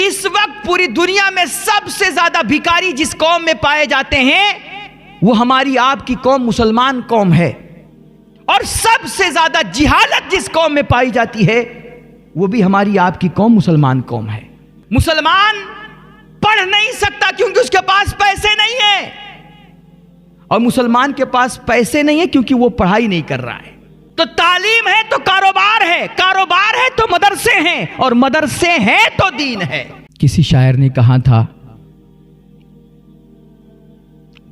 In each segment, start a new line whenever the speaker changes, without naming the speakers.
इस वक्त पूरी दुनिया में सबसे ज्यादा भिखारी जिस कौम में पाए जाते हैं वो हमारी आपकी कौम मुसलमान कौम है, और सबसे ज्यादा जिहालत जिस कौम में पाई जाती है वो भी हमारी आपकी कौम मुसलमान कौम है। मुसलमान पढ़ नहीं सकता क्योंकि उसके पास पैसे नहीं है, और मुसलमान के पास पैसे नहीं है क्योंकि वो पढ़ाई नहीं कर रहा है। तो तालीम है तो कारोबार है, कारोबार है तो मदरसे हैं, और मदरसे हैं तो दीन है। किसी शायर ने कहा था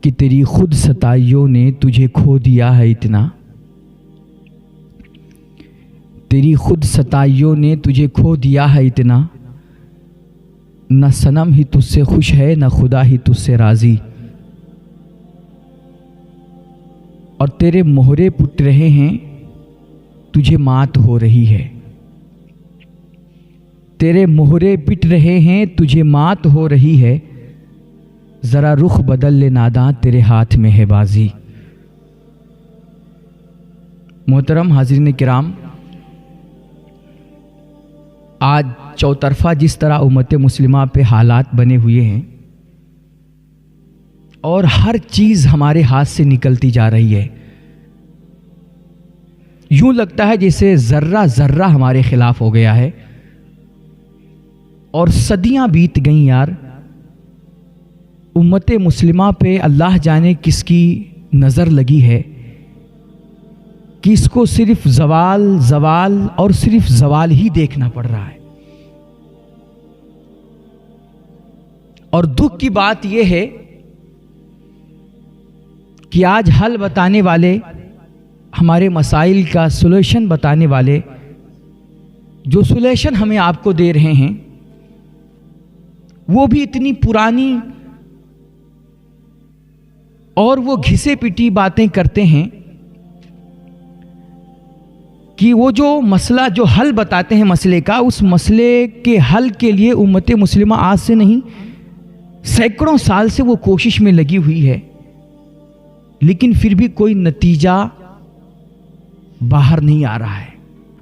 कि तेरी खुद सताइयों ने तुझे खो दिया है इतना, तेरी खुद सताइयों ने तुझे खो दिया है इतना, न सनम ही तुझसे खुश है न खुदा ही तुझसे राजी, और तेरे मोहरे पुट रहे हैं तुझे मात हो रही है, तेरे मोहरे पिट रहे हैं तुझे मात हो रही है, जरा रुख बदल ले नादां तेरे हाथ में है बाजी। मोहतरम हाज़रीन किराम, आज चौतरफा जिस तरह उम्मत मुस्लिमा पे हालात बने हुए हैं और हर चीज़ हमारे हाथ से निकलती जा रही है, यूं लगता है जैसे ज़र्रा ज़र्रा हमारे खिलाफ हो गया है, और सदियां बीत गई यार। उम्मत मुस्लिमा पे अल्लाह जाने किसकी नज़र लगी है कि इसको सिर्फ ज़वाल ज़वाल और सिर्फ ज़वाल ही देखना पड़ रहा है। और दुख की बात यह है कि आज हल बताने वाले, हमारे मसाइल का सॉल्यूशन बताने वाले, जो सॉल्यूशन हमें आपको दे रहे हैं वो भी इतनी पुरानी और वो घिसे पिटी बातें करते हैं कि वो जो मसला, जो हल बताते हैं मसले का, उस मसले के हल के लिए उम्मत मुस्लिमा आज से नहीं सैकड़ों साल से वो कोशिश में लगी हुई है, लेकिन फिर भी कोई नतीजा बाहर नहीं आ रहा है।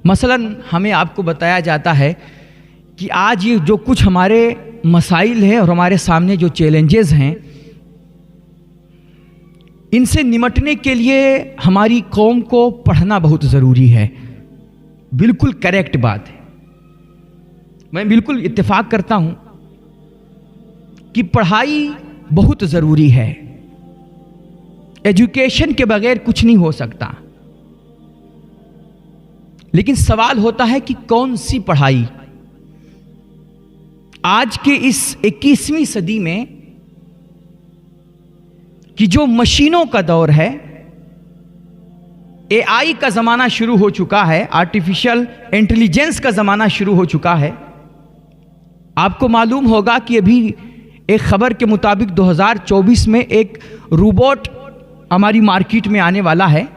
मसलन हमें आपको बताया जाता है कि आज ये जो कुछ हमारे मसाइल हैं और हमारे सामने जो चैलेंजेस हैं, इनसे निमटने के लिए हमारी कौम को पढ़ना बहुत ज़रूरी है। बिल्कुल करेक्ट बात है, मैं बिल्कुल इत्तेफाक करता हूं कि पढ़ाई बहुत ज़रूरी है। एजुकेशन के बगैर कुछ नहीं हो सकता, लेकिन सवाल होता है कि कौन सी पढ़ाई। आज के इस 21वीं सदी में कि जो मशीनों का दौर है, एआई का ज़माना शुरू हो चुका है, आर्टिफिशियल इंटेलिजेंस का ज़माना शुरू हो चुका है। आपको मालूम होगा कि अभी एक खबर के मुताबिक 2024 में एक रोबोट हमारी मार्केट में आने वाला है।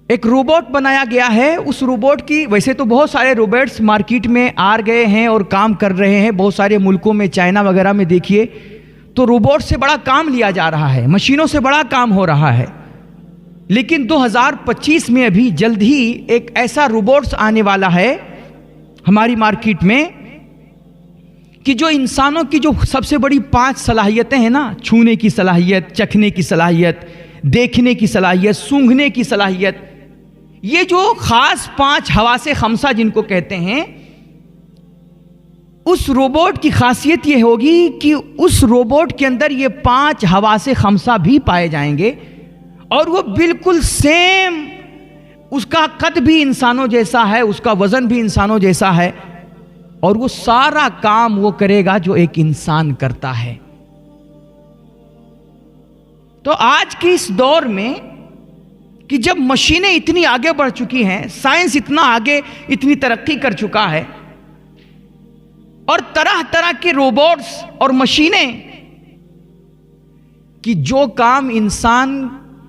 एक रोबोट बनाया गया है। उस रोबोट की, वैसे तो बहुत सारे रोबोट्स मार्केट में आ गए हैं और काम कर रहे हैं बहुत सारे मुल्कों में, चाइना वगैरह में देखिए तो रोबोट से बड़ा काम लिया जा रहा है, मशीनों से बड़ा काम हो रहा है। लेकिन 2025 में अभी जल्द ही एक ऐसा रोबोट्स आने वाला है हमारी मार्केट में कि जो इंसानों की जो सबसे बड़ी 5 सलाहियतें हैं ना, छूने की सलाहियत, चखने की सलाहियत, देखने की सलाहियत, सूंघने की सलाहियत, ये जो खास 5 हवासे खमसा जिनको कहते हैं, उस रोबोट की खासियत ये होगी कि उस रोबोट के अंदर ये 5 हवासे खमसा भी पाए जाएंगे और वो बिल्कुल सेम, उसका कद भी इंसानों जैसा है, उसका वजन भी इंसानों जैसा है, और वो सारा काम वो करेगा जो एक इंसान करता है। तो आज के इस दौर में कि जब मशीनें इतनी आगे बढ़ चुकी हैं, साइंस इतना आगे, इतनी तरक्की कर चुका है, और तरह तरह के रोबोट्स और मशीनें कि जो काम इंसान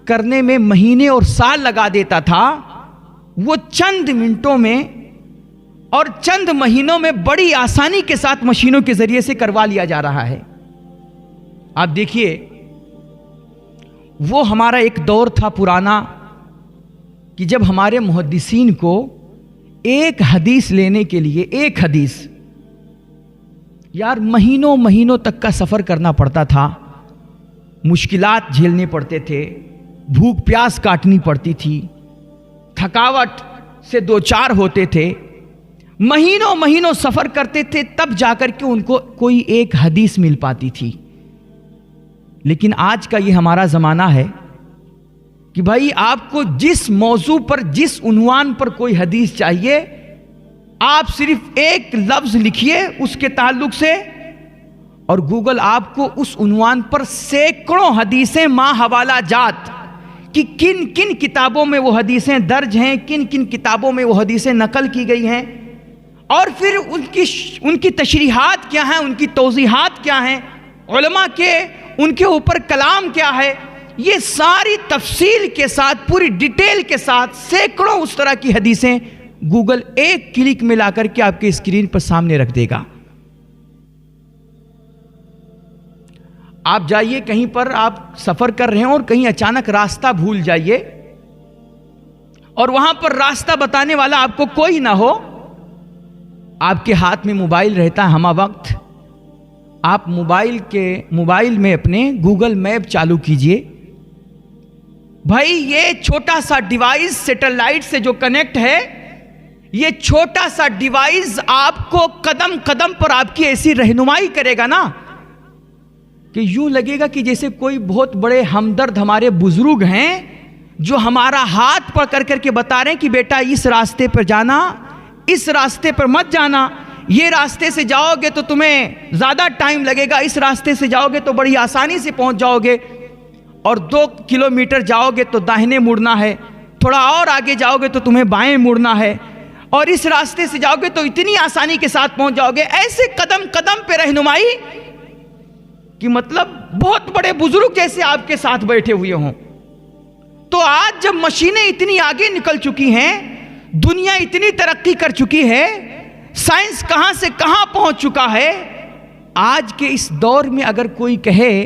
करने में महीने और साल लगा देता था, वो चंद मिनटों में और चंद महीनों में बड़ी आसानी के साथ मशीनों के जरिए से करवा लिया जा रहा है। आप देखिए, वो हमारा एक दौर था पुराना कि जब हमारे मुहद्दिसीन को एक हदीस लेने के लिए, एक हदीस यार महीनों महीनों तक का सफ़र करना पड़ता था, मुश्किलात झेलने पड़ते थे, भूख प्यास काटनी पड़ती थी, थकावट से दो चार होते थे, महीनों महीनों सफ़र करते थे, तब जाकर के उनको कोई एक हदीस मिल पाती थी। लेकिन आज का ये हमारा ज़माना है कि भाई आपको जिस मौजू पर, जिस उन्वान पर कोई हदीस चाहिए, आप सिर्फ एक लफ्ज़ लिखिए उसके ताल्लुक से और गूगल आपको उस उन्वान पर सैकड़ों हदीसें हवाला जात कि किन किन किताबों में वो हदीसें दर्ज हैं, किन किन किताबों में वो हदीसें नकल की गई हैं, और फिर उनकी तशरीहात क्या हैं, उनकी तौज़ीहात क्या हैं, उलमा के उनके ऊपर कलाम क्या है, ये सारी तफसील के साथ, पूरी डिटेल के साथ सैकड़ों उस तरह की हदीसें गूगल एक क्लिक में ला करके आपके स्क्रीन पर सामने रख देगा। आप जाइए कहीं पर, आप सफ़र कर रहे हैं और कहीं अचानक रास्ता भूल जाइए और वहां पर रास्ता बताने वाला आपको कोई ना हो, आपके हाथ में मोबाइल रहता है हमा वक्त, आप मोबाइल में अपने गूगल मैप चालू कीजिए। भाई ये छोटा सा डिवाइस सैटेलाइट से जो कनेक्ट है, ये छोटा सा डिवाइस आपको कदम कदम पर आपकी ऐसी रहनुमाई करेगा ना कि यूं लगेगा कि जैसे कोई बहुत बड़े हमदर्द हमारे बुजुर्ग हैं जो हमारा हाथ पकड़ करके बता रहे हैं कि बेटा इस रास्ते पर जाना, इस रास्ते पर मत जाना, ये रास्ते से जाओगे तो तुम्हें ज़्यादा टाइम लगेगा, इस रास्ते से जाओगे तो बड़ी आसानी से पहुंच जाओगे, और 2 किलोमीटर जाओगे तो दाहिने मुड़ना है, थोड़ा और आगे जाओगे तो तुम्हें बाएं मुड़ना है, और इस रास्ते से जाओगे तो इतनी आसानी के साथ पहुंच जाओगे। ऐसे कदम कदम पे रहनुमाई कि मतलब बहुत बड़े बुजुर्ग जैसे आपके साथ बैठे हुए हों। तो आज जब मशीनें इतनी आगे निकल चुकी हैं, दुनिया इतनी तरक्की कर चुकी है, साइंस कहां से कहां पहुंच चुका है, आज के इस दौर में अगर कोई कहे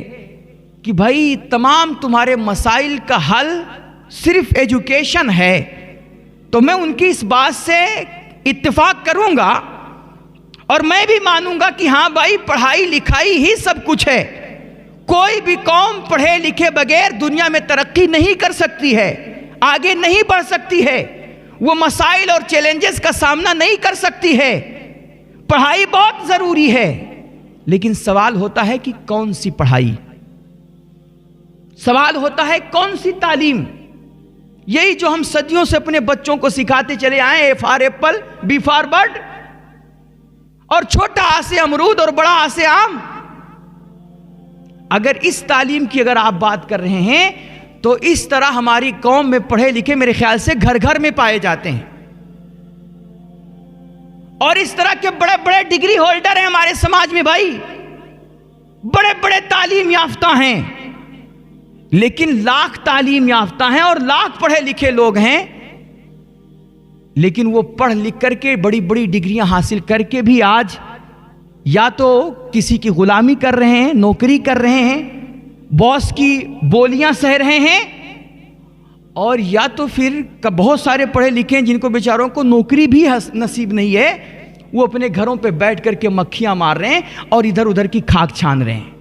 कि भाई तमाम तुम्हारे मसाइल का हल सिर्फ एजुकेशन है, तो मैं उनकी इस बात से इत्तेफाक करूंगा और मैं भी मानूंगा कि हाँ भाई पढ़ाई लिखाई ही सब कुछ है। कोई भी कौम पढ़े लिखे बगैर दुनिया में तरक्की नहीं कर सकती है, आगे नहीं बढ़ सकती है, वो मसाइल और चैलेंजेस का सामना नहीं कर सकती है। पढ़ाई बहुत जरूरी है, लेकिन सवाल होता है कि कौन सी पढ़ाई, सवाल होता है कौन सी तालीम। यही जो हम सदियों से अपने बच्चों को सिखाते चले आए, A for apple, B for bird, और छोटा आ से अमरूद और बड़ा आ से आम। अगर इस तालीम की अगर आप बात कर रहे हैं तो इस तरह हमारी कौम में पढ़े लिखे मेरे ख्याल से घर घर में पाए जाते हैं, और इस तरह के बड़े बड़े डिग्री होल्डर हैं हमारे समाज में भाई, बड़े बड़े तालीम याफ्ता हैं, लेकिन लाख तालीम याफ्ता हैं और लाख पढ़े लिखे लोग हैं, लेकिन वो पढ़ लिख करके बड़ी बड़ी डिग्रियां हासिल करके भी आज या तो किसी की गुलामी कर रहे हैं, नौकरी कर रहे हैं, बॉस की बोलियां सह रहे हैं, और या तो फिर बहुत सारे पढ़े लिखे हैं जिनको बेचारों को नौकरी भी नसीब नहीं है, वो अपने घरों पे बैठ करके मक्खियां मार रहे हैं और इधर उधर की खाक छान रहे हैं।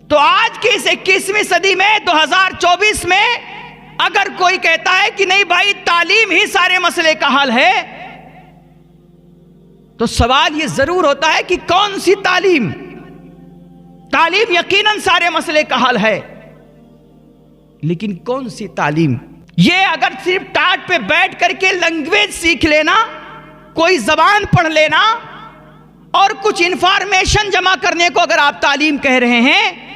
तो आज के इस 21वीं सदी में 2024 में अगर कोई कहता है कि नहीं भाई तालीम ही सारे मसले का हल है, तो सवाल यह जरूर होता है कि कौन सी तालीम। तालीम यकीनन सारे मसले का हल है, लेकिन कौन सी तालीम। ये अगर सिर्फ टाट पे बैठ करके लैंग्वेज सीख लेना, कोई जबान पढ़ लेना और कुछ इंफॉर्मेशन जमा करने को अगर आप तालीम कह रहे हैं,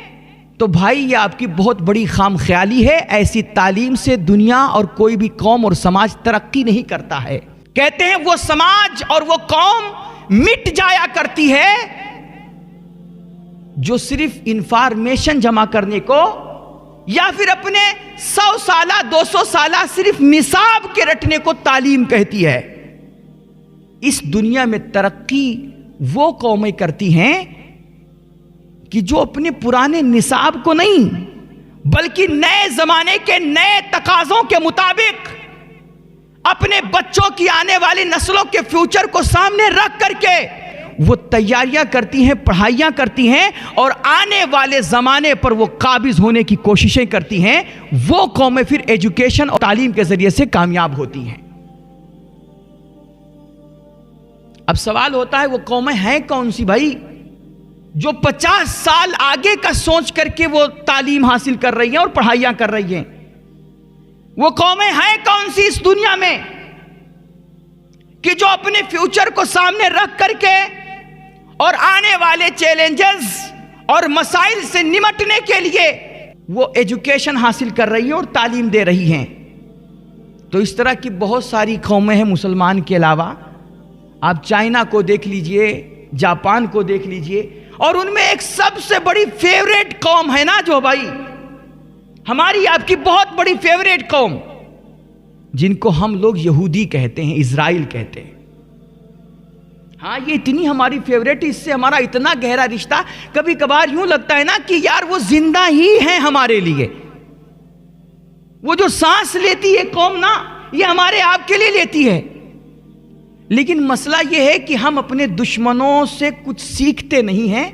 तो भाई ये आपकी बहुत बड़ी खामख्याली है। ऐसी तालीम से दुनिया और कोई भी कौम और समाज तरक्की नहीं करता है। कहते हैं वो समाज और वो कौम मिट जाया करती है जो सिर्फ इंफॉर्मेशन जमा करने को या फिर अपने 100 साला 200 साला सिर्फ निसाब के रटने को तालीम कहती है। इस दुनिया में तरक्की वो कौमें करती हैं कि जो अपने पुराने निसाब को नहीं बल्कि नए जमाने के नए तकाजों के मुताबिक अपने बच्चों की आने वाली नस्लों के फ्यूचर को सामने रख करके वो तैयारियां करती हैं, पढ़ाइयां करती हैं और आने वाले ज़माने पर वो काबिज होने की कोशिशें करती हैं। वो कौमें फिर एजुकेशन और तालीम के ज़रिए से कामयाब होती हैं। अब सवाल होता है वो कौमें हैं कौन सी भाई, जो 50 साल आगे का सोच करके वो तालीम हासिल कर रही हैं और पढ़ाइयां कर रही हैं। वो कौमें हैं कौन सी इस दुनिया में कि जो अपने फ्यूचर को सामने रख करके और आने वाले चैलेंजेस और मसाइल से निपटने के लिए वो एजुकेशन हासिल कर रही है और तालीम दे रही हैं। तो इस तरह की बहुत सारी कौमें हैं मुसलमान के अलावा। आप चाइना को देख लीजिए, जापान को देख लीजिए, और उनमें एक सबसे बड़ी फेवरेट कौम है ना, जो भाई हमारी आपकी बहुत बड़ी फेवरेट कौम, जिनको हम लोग यहूदी कहते हैं, इजराइल कहते हैं। हाँ, ये इतनी हमारी फेवरेट, इससे हमारा इतना गहरा रिश्ता, कभी कभार यूं लगता है ना कि यार वो जिंदा ही है हमारे लिए। वो जो सांस लेती है कौम ना, ये हमारे आपके लिए लेती है। लेकिन मसला यह है कि हम अपने दुश्मनों से कुछ सीखते नहीं हैं।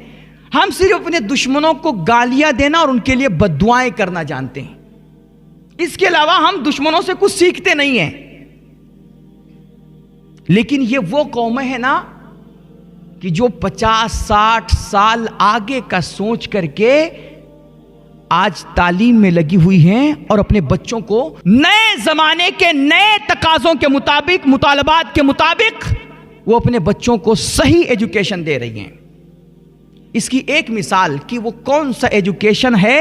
हम सिर्फ अपने दुश्मनों को गालियां देना और उनके लिए बद्दुआएं करना जानते हैं। इसके अलावा हम दुश्मनों से कुछ सीखते नहीं हैं। लेकिन ये वो कौमें हैं ना कि जो 50-60 साल आगे का सोच करके आज तालीम में लगी हुई हैं और अपने बच्चों को नए जमाने के नए तकाजों के मुताबिक, मुतालबात के मुताबिक वो अपने बच्चों को सही एजुकेशन दे रही हैं। इसकी एक मिसाल कि वो कौन सा एजुकेशन है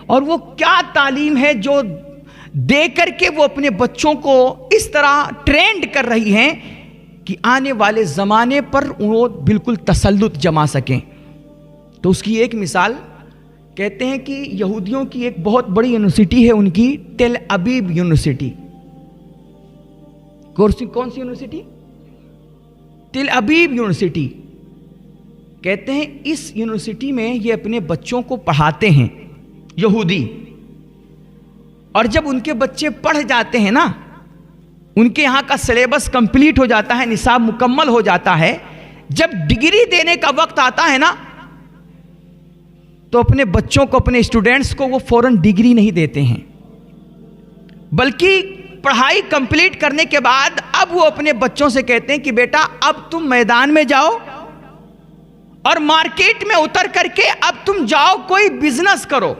और वो क्या तालीम है जो दे करके वो अपने बच्चों को इस तरह ट्रेंड कर रही हैं कि आने वाले ज़माने पर वो बिल्कुल तसल्लुत जमा सकें। तो उसकी एक मिसाल कहते हैं कि यहूदियों की एक बहुत बड़ी यूनिवर्सिटी है उनकी, टेल अबीब यूनिवर्सिटी। कौन सी यूनिवर्सिटी? Tel Aviv university. कहते हैं इस यूनिवर्सिटी में ये अपने बच्चों को पढ़ाते हैं यहूदी, और जब उनके बच्चे पढ़ जाते हैं ना, उनके यहाँ का सिलेबस कंप्लीट हो जाता है, निसाब मुकम्मल हो जाता है, जब डिग्री देने का वक्त आता है ना, तो अपने बच्चों को, अपने स्टूडेंट्स को वो फौरन डिग्री नहीं देते हैं, बल्कि पढ़ाई कंप्लीट करने के बाद अब वो अपने बच्चों से कहते हैं कि बेटा अब तुम मैदान में जाओ और मार्केट में उतर करके अब तुम जाओ, कोई बिजनेस करो,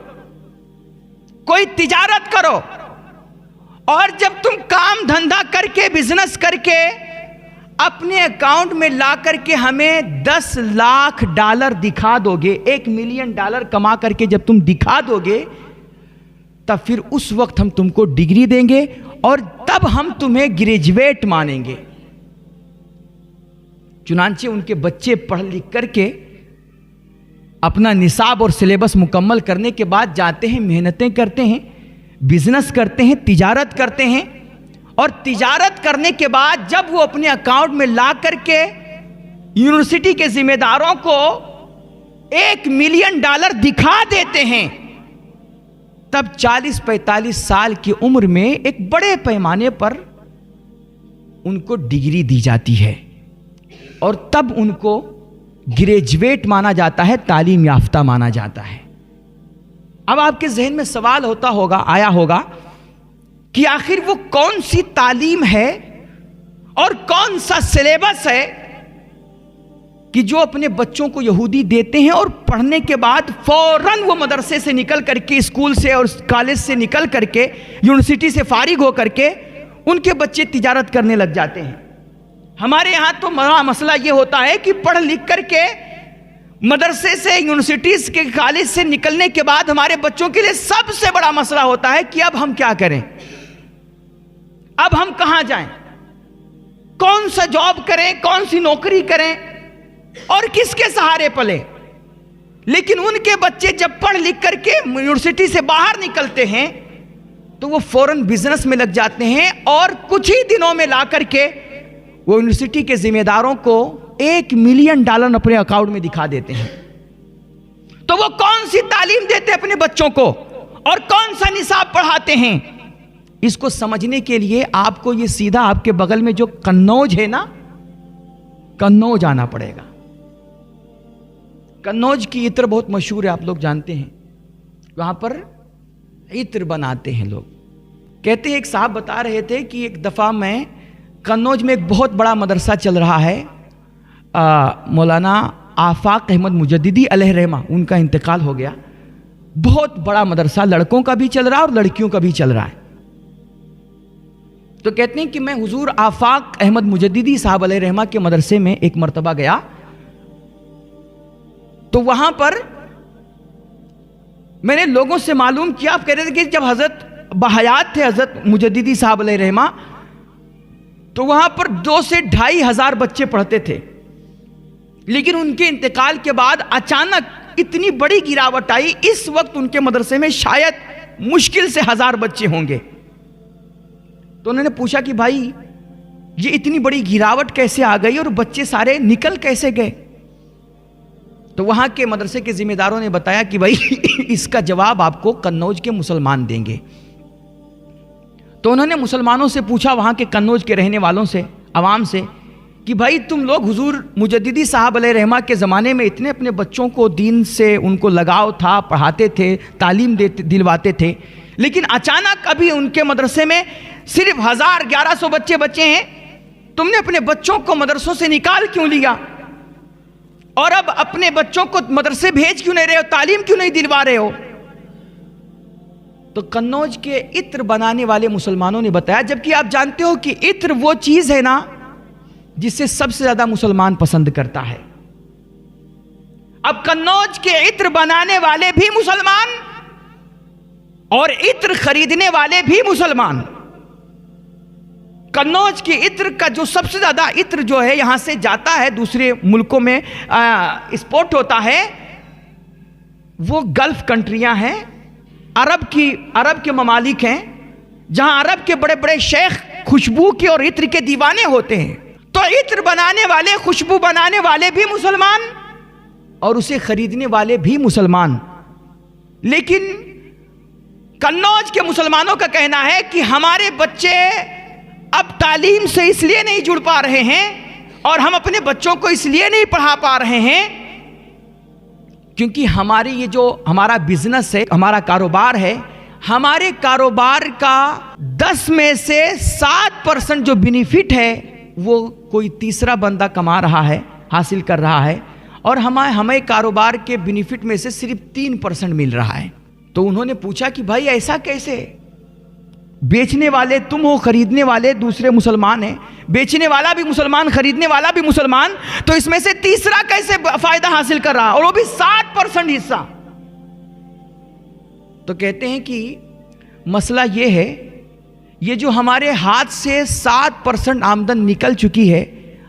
कोई तिजारत करो, और जब तुम काम धंधा करके, बिजनेस करके अपने अकाउंट में ला करके हमें $10 लाख दिखा दोगे, $1 मिलियन कमा करके जब तुम दिखा दोगे, तब फिर उस वक्त हम तुमको डिग्री देंगे और तब हम तुम्हें ग्रेजुएट मानेंगे। चुनांचे उनके बच्चे पढ़ लिख करके अपना निसाब और सिलेबस मुकम्मल करने के बाद जाते हैं, मेहनतें करते हैं, बिजनेस करते हैं, तिजारत करते हैं, और तिजारत करने के बाद जब वो अपने अकाउंट में ला करके यूनिवर्सिटी के जिम्मेदारों को $1 मिलियन दिखा देते हैं, तब 40-45 साल की उम्र में एक बड़े पैमाने पर उनको डिग्री दी जाती है और तब उनको ग्रेजुएट माना जाता है, तालीम याफ्ता माना जाता है। अब आपके जहन में सवाल आया होगा कि आखिर वो कौन सी तालीम है और कौन सा सिलेबस है कि जो अपने बच्चों को यहूदी देते हैं और पढ़ने के बाद फौरन वो मदरसे से निकल करके, स्कूल से और कॉलेज से निकल करके, यूनिवर्सिटी से फारिग हो करके उनके बच्चे तिजारत करने लग जाते हैं। हमारे यहाँ तो बड़ा मसला ये होता है कि पढ़ लिख करके मदरसे से, यूनिवर्सिटीज के, कॉलेज से निकलने के बाद हमारे बच्चों के लिए सबसे बड़ा मसला होता है कि अब हम क्या करें, अब हम कहां जाएं, कौन सा जॉब करें, कौन सी नौकरी करें और किसके सहारे पले। लेकिन उनके बच्चे जब पढ़ लिख करके यूनिवर्सिटी से बाहर निकलते हैं तो वो फौरन बिजनेस में लग जाते हैं और कुछ ही दिनों में ला करके वो यूनिवर्सिटी के जिम्मेदारों को $1 मिलियन अपने अकाउंट में दिखा देते हैं। तो वो कौन सी तालीम देते हैं अपने बच्चों को और कौन सा निसाब पढ़ाते हैं, इसको समझने के लिए आपको ये सीधा आपके बगल में जो कन्नौज है ना, कन्नौज आना पड़ेगा। कन्नौज की इत्र बहुत मशहूर है, आप लोग जानते हैं। वहाँ पर इत्र बनाते हैं लोग। कहते हैं एक साहब बता रहे थे कि एक दफ़ा मैं कन्नौज में एक बहुत बड़ा मदरसा चल रहा है, मौलाना आफाक अहमद मुजद्दिदी अलैहि रहमा, उनका इंतकाल हो गया। बहुत बड़ा मदरसा, लड़कों का भी चल रहा है और लड़कियों का भी चल रहा है। तो कहते हैं कि मैं हुजूर आफाक अहमद मुजद्दिदी साहब अलैहि रहमा के मदरसे में एक मर्तबा गया, तो वहां पर मैंने लोगों से मालूम किया। आप कह रहे थे कि जब हजरत बहयात थे हजरत मुजद्दिदी साहब अलैहि रहमा, तो वहां पर 2 से 2,500 बच्चे पढ़ते थे, लेकिन उनके इंतकाल के बाद अचानक इतनी बड़ी गिरावट आई। इस वक्त उनके मदरसे में शायद मुश्किल से 1000 बच्चे होंगे। तो उन्होंने पूछा कि भाई ये इतनी बड़ी गिरावट कैसे आ गई और बच्चे सारे निकल कैसे गए? तो वहां के मदरसे के जिम्मेदारों ने बताया कि भाई इसका जवाब आपको कन्नौज के मुसलमान देंगे। तो उन्होंने मुसलमानों से पूछा, वहां के कन्नौज के रहने वालों से, आवाम से, कि भाई तुम लोग हुजूर मुजद्दिदी साहब अलैहि रहमा के ज़माने में इतने अपने बच्चों को दीन से उनको लगाव था, पढ़ाते थे, तालीम दिलवाते थे, लेकिन अचानक अभी उनके मदरसे में सिर्फ 1000-1100 बच्चे बचे हैं, तुमने अपने बच्चों को मदरसों से निकाल क्यों लिया? और अब अपने बच्चों को मदरसे भेज क्यों नहीं रहे हो, तालीम क्यों नहीं दिलवा रहे हो? तो कन्नौज के इत्र बनाने वाले मुसलमानों ने बताया, जबकि आप जानते हो कि इत्र वो चीज है ना जिसे सबसे ज्यादा मुसलमान पसंद करता है। अब कन्नौज के इत्र बनाने वाले भी मुसलमान और इत्र खरीदने वाले भी मुसलमान। कन्नौज के इत्र का जो सबसे ज्यादा इत्र जो है यहां से जाता है, दूसरे मुल्कों में एक्सपोर्ट होता है, वो गल्फ कंट्रियां हैं, अरब के ममालिक हैं, जहां अरब के बड़े बड़े शेख खुशबू के और इत्र के दीवाने होते हैं। तो इत्र बनाने वाले, खुशबू बनाने वाले भी मुसलमान और उसे खरीदने वाले भी मुसलमान। लेकिन कन्नौज के मुसलमानों का कहना है कि हमारे बच्चे अब तालीम से इसलिए नहीं जुड़ पा रहे हैं और हम अपने बच्चों को इसलिए नहीं पढ़ा पा रहे हैं क्योंकि हमारी ये जो हमारा बिजनेस है, हमारा कारोबार है, हमारे कारोबार का 10 में से 7% जो बेनिफिट है वो कोई तीसरा बंदा कमा रहा है, हासिल कर रहा है, और हमें कारोबार के बेनिफिट में से सिर्फ 3% मिल रहा है। तो उन्होंने पूछा कि भाई ऐसा कैसे? बेचने वाले तुम हो, खरीदने वाले दूसरे मुसलमान हैं, बेचने वाला भी मुसलमान, खरीदने वाला भी मुसलमान, तो इसमें से तीसरा कैसे फायदा हासिल कर रहा, और वो भी 7% हिस्सा? तो कहते हैं कि मसला ये है, ये जो हमारे हाथ से 7% आमदन निकल चुकी है,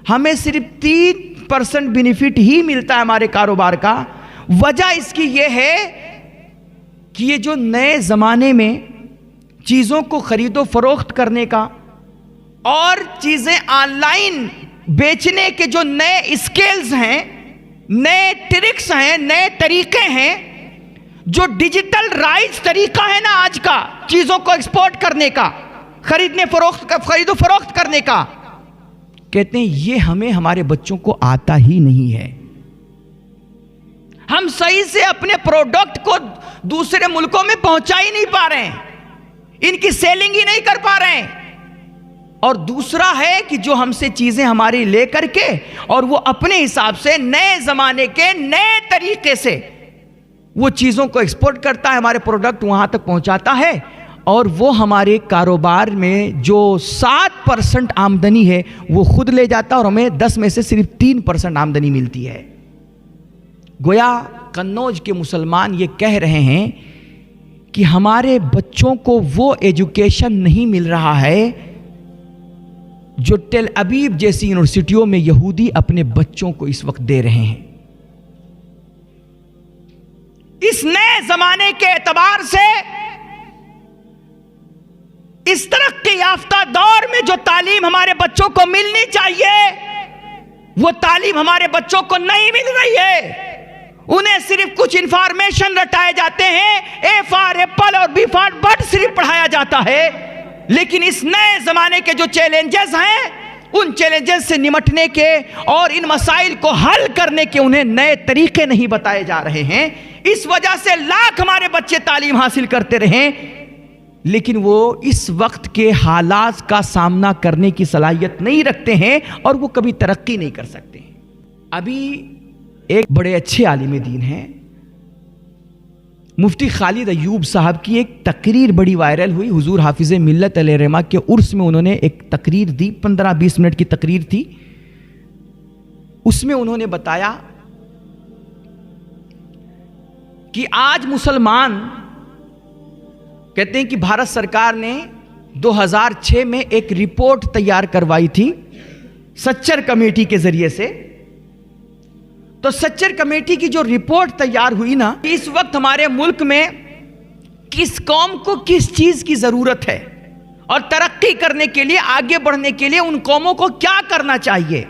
हमें सिर्फ 3% बेनिफिट ही मिलता है हमारे कारोबार का। वजह इसकी ये है कि ये जो नए ज़माने में चीज़ों को खरीदो फरोख्त करने का और चीज़ें ऑनलाइन बेचने के जो नए स्केल्स हैं, नए ट्रिक्स हैं, नए तरीके हैं, जो डिजिटल राइज तरीका है ना आज का चीज़ों को एक्सपोर्ट करने का, खरीदो फरोख्त करने का, कहते हैं ये हमें हमारे बच्चों को आता ही नहीं है। हम सही से अपने प्रोडक्ट को दूसरे मुल्कों में पहुंचा ही नहीं पा रहे हैं, इनकी सेलिंग ही नहीं कर पा रहे हैं। और दूसरा है कि जो हमसे चीजें हमारी ले करके और वो अपने हिसाब से नए जमाने के नए तरीके से वो चीजों को एक्सपोर्ट करता है, हमारे प्रोडक्ट वहां तक पहुंचाता है, और वो हमारे कारोबार में जो 7% आमदनी है वो खुद ले जाता है और हमें 10 में से सिर्फ 3% आमदनी मिलती है। गोया कन्नौज के मुसलमान ये कह रहे हैं कि हमारे बच्चों को वो एजुकेशन नहीं मिल रहा है जो टेल अबीब जैसी यूनिवर्सिटियों में यहूदी अपने बच्चों को इस वक्त दे रहे हैं। इस नए जमाने के एतबार से इस तरक्की याफ्ता दौर में जो तालीम हमारे बच्चों को मिलनी चाहिए वो तालीम हमारे बच्चों को नहीं मिल रही है। उन्हें सिर्फ कुछ इंफॉर्मेशन रटाए जाते हैं, ए फॉर एप्पल और बी फॉर बर्ड सिर्फ पढ़ाया जाता है। लेकिन इस नए जमाने के जो चैलेंजेस हैं उन चैलेंजेस से निपटने के और इन मसाइल को हल करने के उन्हें नए तरीके नहीं बताए जा रहे हैं। इस वजह से लाख हमारे बच्चे तालीम हासिल करते रहे, लेकिन वो इस वक्त के हालात का सामना करने की सलाहियत नहीं रखते हैं और वो कभी तरक्की नहीं कर सकते। अभी एक बड़े अच्छे आलिम दीन हैं, मुफ्ती खालिद अय्यूब साहब की एक तकरीर बड़ी वायरल हुई। हुजूर हाफिज़ मिल्लत अलैहिर्रहमा के उर्स में उन्होंने एक तकरीर दी, 15-20 मिनट की तकरीर थी। उसमें उन्होंने बताया कि आज मुसलमान कहते हैं कि भारत सरकार ने 2006 में एक रिपोर्ट तैयार करवाई थी सच्चर कमेटी के जरिए से। तो सच्चर कमेटी की जो रिपोर्ट तैयार हुई ना, इस वक्त हमारे मुल्क में किस कौम को किस चीज की जरूरत है और तरक्की करने के लिए, आगे बढ़ने के लिए उन कौमों को क्या करना चाहिए,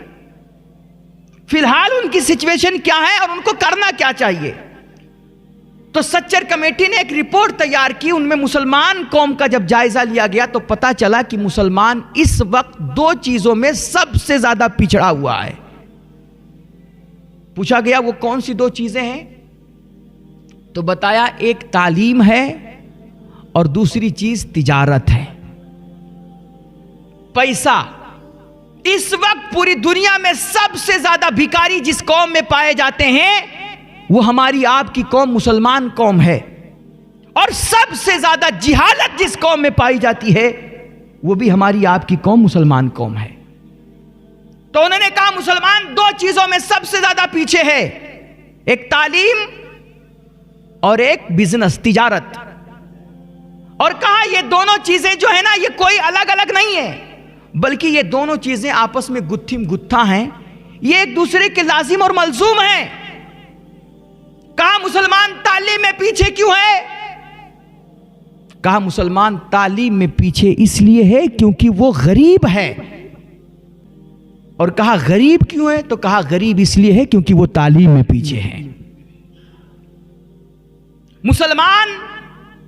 फिलहाल उनकी सिचुएशन क्या है और उनको करना क्या चाहिए। तो सच्चर कमेटी ने एक रिपोर्ट तैयार की, उनमें मुसलमान कौम का जब जायजा लिया गया तो पता चला कि मुसलमान इस वक्त 2 चीजों में सबसे ज्यादा पिछड़ा हुआ है। पूछा गया वो कौन सी 2 चीजें हैं, तो बताया एक तालीम है और दूसरी चीज तिजारत है, पैसा। इस वक्त पूरी दुनिया में सबसे ज्यादा भिखारी जिस कौम में पाए जाते हैं वो हमारी आपकी कौम मुसलमान कौम है, और सबसे ज्यादा जिहालत जिस कौम में पाई जाती है वो भी हमारी आपकी कौम मुसलमान कौम है। तो उन्होंने कहा मुसलमान 2 चीजों में सबसे ज्यादा पीछे है, एक तालीम और एक बिजनेस, तिजारत। और कहा ये दोनों चीजें जो है ना, ये कोई अलग अलग नहीं है, बल्कि ये दोनों चीजें आपस में गुत्थिम गुत्था हैं, ये एक दूसरे के लाजिम और मलजूम हैं। कहा मुसलमान तालीम में पीछे क्यों है? कहा मुसलमान तालीम में पीछे इसलिए है क्योंकि वो गरीब है। और कहा गरीब क्यों है? तो कहा गरीब इसलिए है क्योंकि वो तालीम में पीछे है। मुसलमान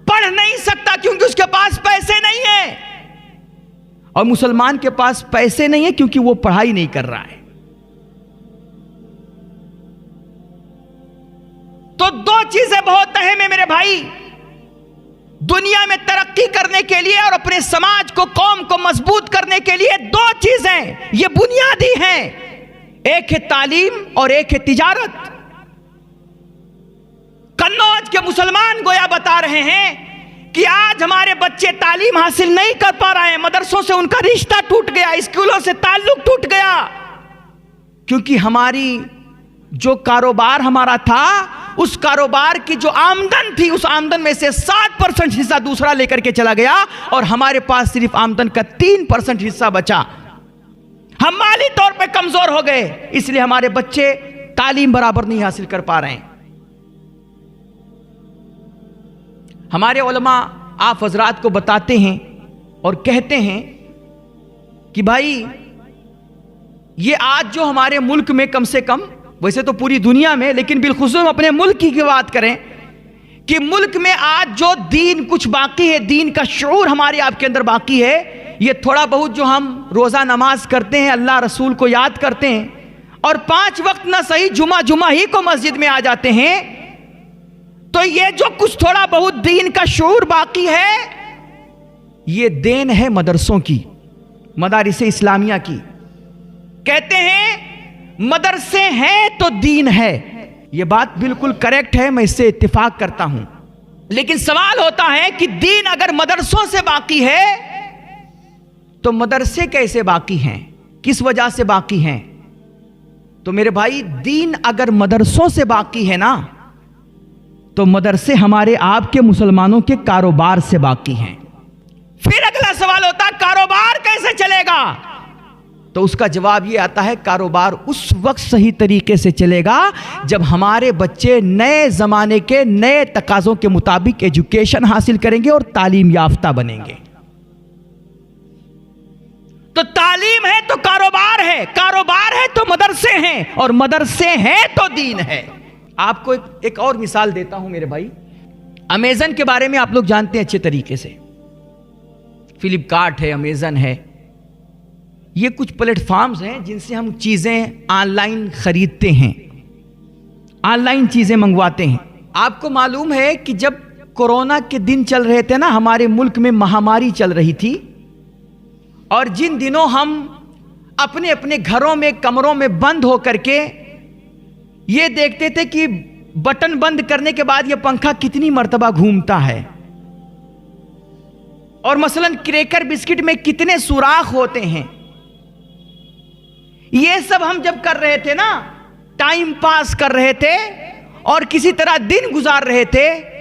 पढ़ नहीं सकता क्योंकि उसके पास पैसे नहीं है, और मुसलमान के पास पैसे नहीं है क्योंकि वो पढ़ाई नहीं कर रहा है। तो 2 चीजें बहुत अहम है मेरे भाई, दुनिया में तरक्की करने के लिए और अपने समाज को, कौम को मजबूत करने के लिए 2 चीजें ये बुनियादी हैं, एक है तालीम और एक है तिजारत। कन्नौज के मुसलमान गोया बता रहे हैं कि आज हमारे बच्चे तालीम हासिल नहीं कर पा रहे हैं, मदरसों से उनका रिश्ता टूट गया, स्कूलों से ताल्लुक टूट गया, क्योंकि हमारी जो कारोबार हमारा था, उस कारोबार की जो आमदन थी, उस आमदन में से 60% हिस्सा दूसरा लेकर के चला गया और हमारे पास सिर्फ आमदन का 3% हिस्सा बचा। हम माली तौर पे कमजोर हो गए, इसलिए हमारे बच्चे तालीम बराबर नहीं हासिल कर पा रहे हैं। हमारे उलमा आप हजरात को बताते हैं और कहते हैं कि भाई ये आज जो हमारे मुल्क में, कम से कम वैसे तो पूरी दुनिया में, लेकिन बिलखुसूस हम अपने मुल्क की बात करें कि मुल्क में आज जो दीन कुछ बाकी है, दीन का शऊर हमारे आपके अंदर बाकी है, ये थोड़ा बहुत जो हम रोज़ा नमाज करते हैं, अल्लाह रसूल को याद करते हैं और 5 वक्त ना सही जुमा ही को मस्जिद में आ जाते हैं, तो ये जो कुछ थोड़ा बहुत दीन का शऊर बाकी है, ये देन है मदरसों की, मदारिस इस्लामिया की। कहते हैं मदरसे हैं तो दीन है, यह बात बिल्कुल करेक्ट है, मैं इससे इत्तेफाक करता हूं। लेकिन सवाल होता है कि दीन अगर मदरसों से बाकी है तो मदरसे कैसे बाकी हैं, किस वजह से बाकी हैं? तो मेरे भाई, दीन अगर मदरसों से बाकी है ना, तो मदरसे हमारे आपके मुसलमानों के कारोबार से बाकी हैं। फिर अगला सवाल होता है कारोबार कैसे चलेगा? तो उसका जवाब ये आता है कारोबार उस वक्त सही तरीके से चलेगा जब हमारे बच्चे नए ज़माने के नए तकाज़ों के मुताबिक एजुकेशन हासिल करेंगे और तालीम याफ्ता बनेंगे। तो तालीम है तो कारोबार है, कारोबार है तो मदरसे हैं, और मदरसे हैं तो दीन है। आपको एक और मिसाल देता हूं मेरे भाई। अमेज़न के बारे में आप लोग जानते हैं अच्छे तरीके से, फ्लिपकार्ट है, अमेज़न है, ये कुछ प्लेटफॉर्म्स हैं जिनसे हम चीज़ें ऑनलाइन खरीदते हैं, ऑनलाइन चीज़ें मंगवाते हैं। आपको मालूम है कि जब कोरोना के दिन चल रहे थे ना, हमारे मुल्क में महामारी चल रही थी, और जिन दिनों हम अपने अपने घरों में कमरों में बंद होकर के ये देखते थे कि बटन बंद करने के बाद यह पंखा कितनी मर्तबा घूमता है, और मसलन क्रैकर बिस्किट में कितने सुराख होते हैं। ये सब हम जब कर रहे थे ना, टाइम पास कर रहे थे और किसी तरह दिन गुजार रहे थे,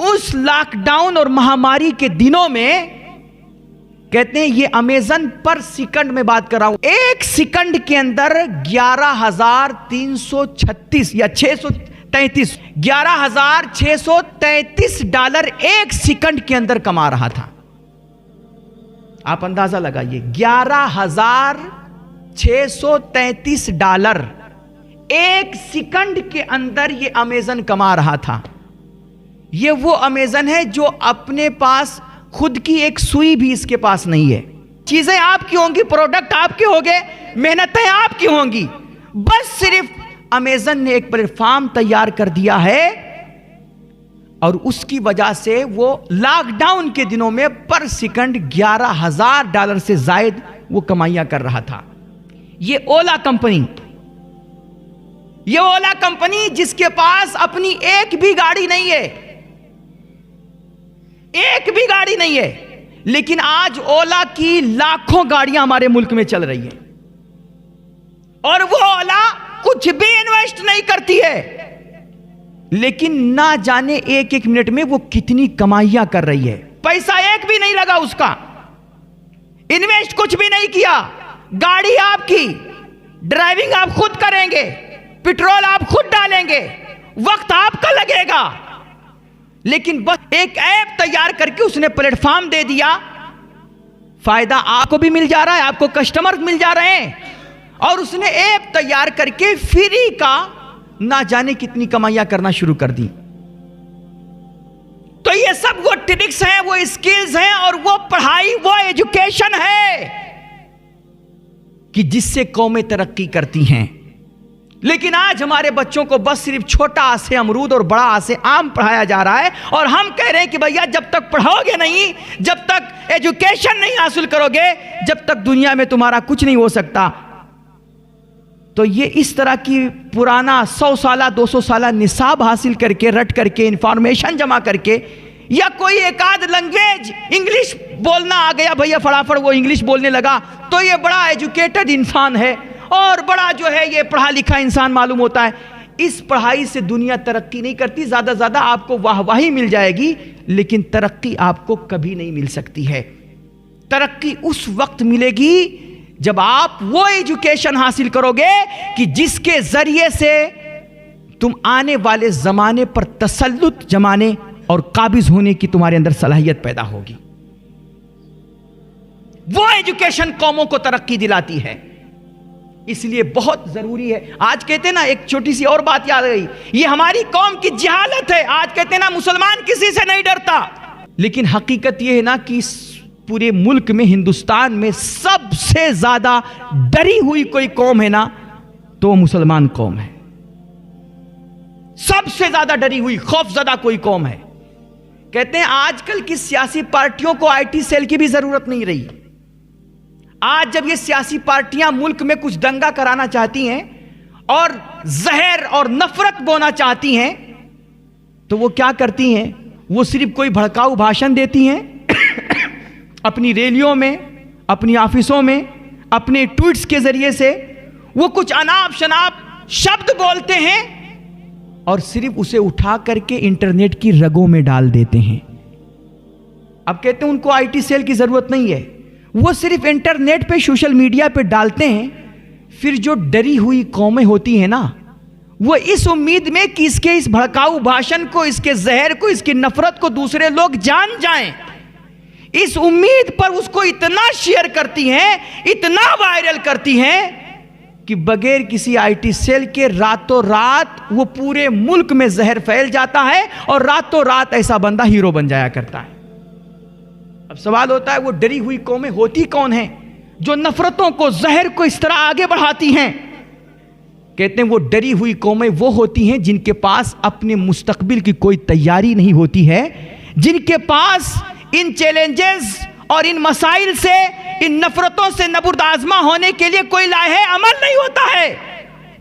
उस लॉकडाउन और महामारी के दिनों में कहते हैं ये अमेज़न पर सेकंड में बात कर रहा हूं, एक सेकंड के अंदर 11,336 या 633 $11,633 एक सेकंड के अंदर कमा रहा था। आप अंदाजा लगाइए, $11,633 एक सेकंड के अंदर ये अमेज़न कमा रहा था। ये वो अमेज़न है जो अपने पास खुद की एक सुई भी इसके पास नहीं है। चीजें आपकी होंगी, प्रोडक्ट आपके होंगे, मेहनतें आपकी होंगी, बस सिर्फ अमेज़न ने एक प्लेटफॉर्म तैयार कर दिया है और उसकी वजह से वो लॉकडाउन के दिनों में पर सेकंड $11,000 से ज्यादा वो कमाइयां कर रहा था। ये ओला कंपनी जिसके पास अपनी एक भी गाड़ी नहीं है, एक भी गाड़ी नहीं है, लेकिन आज ओला की लाखों गाड़ियां हमारे मुल्क में चल रही हैं, और वो ओला कुछ भी इन्वेस्ट नहीं करती है, लेकिन ना जाने एक एक मिनट में वो कितनी कमाइयां कर रही है। पैसा एक भी नहीं लगा उसका, इन्वेस्ट कुछ भी नहीं किया, गाड़ी आपकी, ड्राइविंग आप खुद करेंगे, पेट्रोल आप खुद डालेंगे, वक्त आपका लगेगा, लेकिन बस एक ऐप तैयार करके उसने प्लेटफॉर्म दे दिया। फायदा आपको भी मिल जा रहा है, आपको कस्टमर मिल जा रहे हैं, और उसने ऐप तैयार करके फ्री का ना जाने कितनी कमाइयां करना शुरू कर दी। तो ये सब वो ट्रिक्स हैं, वो स्किल्स हैं, और वो पढ़ाई, वो एजुकेशन है कि जिससे कौमें तरक्की करती हैं। लेकिन आज हमारे बच्चों को बस सिर्फ छोटा आ से अमरूद और बड़ा आ से आम पढ़ाया जा रहा है, और हम कह रहे हैं कि भैया जब तक पढ़ोगे नहीं, जब तक एजुकेशन नहीं हासिल करोगे, जब तक दुनिया में तुम्हारा कुछ नहीं हो सकता। तो ये इस तरह की पुराना 100 साल 200 साल निसाब हासिल करके, रट करके, इंफॉर्मेशन जमा करके, या कोई एक आध लैंग्वेज इंग्लिश बोलना आ गया भैया, फटाफट वो इंग्लिश बोलने लगा, तो ये बड़ा एजुकेटेड इंसान है और बड़ा जो है ये पढ़ा लिखा इंसान मालूम होता है। इस पढ़ाई से दुनिया तरक्की नहीं करती। ज्यादा ज्यादा आपको वाहवाही मिल जाएगी, लेकिन तरक्की आपको कभी नहीं मिल सकती है। तरक्की उस वक्त मिलेगी जब आप वो एजुकेशन हासिल करोगे कि जिसके जरिए से तुम आने वाले जमाने पर तसल्लुत जमाने और काबिज होने की तुम्हारे अंदर सलाहियत पैदा होगी। वो एजुकेशन कौमों को तरक्की दिलाती है, इसलिए बहुत जरूरी है। आज कहते हैं ना, एक छोटी सी और बात याद आ गई, ये हमारी कौम की जहालत है। आज कहते हैं ना, मुसलमान किसी से नहीं डरता, लेकिन हकीकत यह है ना कि पूरे मुल्क में, हिंदुस्तान में सबसे ज्यादा डरी हुई कोई कौम है ना, तो मुसलमान कौम है। सबसे ज्यादा डरी हुई, खौफजदा कोई कौम है। कहते हैं आजकल की सियासी पार्टियों को आईटी सेल की भी जरूरत नहीं रही। आज जब ये सियासी पार्टियां मुल्क में कुछ दंगा कराना चाहती हैं और जहर और नफरत बोना चाहती हैं, तो वो क्या करती हैं? वो सिर्फ कोई भड़काऊ भाषण देती हैं अपनी रैलियों में, अपनी ऑफिसों में, अपने ट्वीट्स के जरिए से वो कुछ अनाप शनाप शब्द बोलते हैं और सिर्फ उसे उठा करके इंटरनेट की रगों में डाल देते हैं। अब कहते हैं उनको आईटी सेल की जरूरत नहीं है, वो सिर्फ इंटरनेट पे, सोशल मीडिया पे डालते हैं। फिर जो डरी हुई कौमें होती हैं ना, वो इस उम्मीद में कि इसके इस भड़काऊ भाषण को, इसके जहर को, इसकी नफरत को दूसरे लोग जान जाएं, इस उम्मीद पर उसको इतना शेयर करती हैं, इतना वायरल करती हैं कि बगैर किसी आईटी सेल के रातों रात वो पूरे मुल्क में जहर फैल जाता है और रातों रात ऐसा बंदा हीरो बन जाया करता है। अब सवाल होता है वो डरी हुई कौमें होती कौन है? जो नफरतों को, जहर को इस तरह आगे बढ़ाती हैं। कहते हैं वो डरी हुई कौमें वो होती हैं जिनके पास अपने मुस्तकबिल की कोई तैयारी नहीं होती है, जिनके पास इन चैलेंजेस और इन मसाइल से, इन नफरतों से नबुर्दाज़मा होने के लिए कोई लाहे अमल नहीं होता है,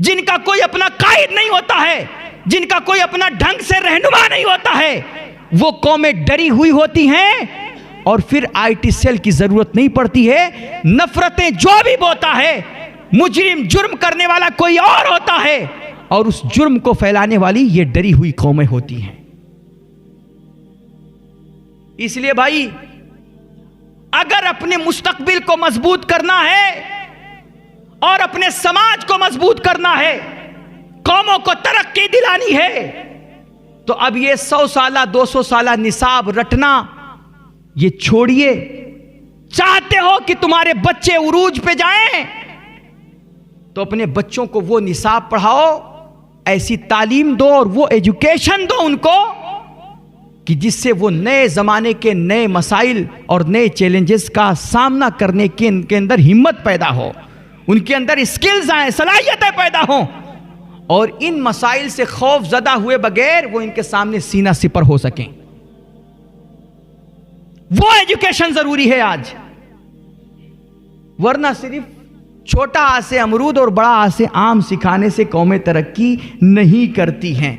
जिनका कोई अपना कायद नहीं होता है, जिनका कोई अपना ढंग से रहनुमा नहीं होता है, वो कौमें डरी हुई होती हैं। और फिर आईटी सेल की जरूरत नहीं पड़ती है। नफरतें जो भी बोता है, मुजरिम, जुर्म करने वाला कोई और होता है, और उस जुर्म को फैलाने वाली ये डरी हुई कौमें होती हैं। इसलिए भाई, अगर अपने मुस्तकबिल को मजबूत करना है और अपने समाज को मजबूत करना है, कौमों को तरक्की दिलानी है, तो अब ये 100 साला 200 साला निसाब रटना ये छोड़िए। चाहते हो कि तुम्हारे बच्चे उरूज पे जाएं, तो अपने बच्चों को वो निसाब पढ़ाओ, ऐसी तालीम दो और वो एजुकेशन दो उनको कि जिससे वो नए ज़माने के नए मसाइल और नए चैलेंजेस का सामना करने की इनके अंदर हिम्मत पैदा हो, उनके अंदर स्किल्स आए, सलाहियतें पैदा हों, और इन मसाइल से खौफ ज़दा हुए बगैर वो इनके सामने सीना सिपर हो सकें। वो एजुकेशन ज़रूरी है आज, वरना सिर्फ छोटा आ से अमरूद और बड़ा आ से आम सिखाने से कौमें तरक्की नहीं करती हैं।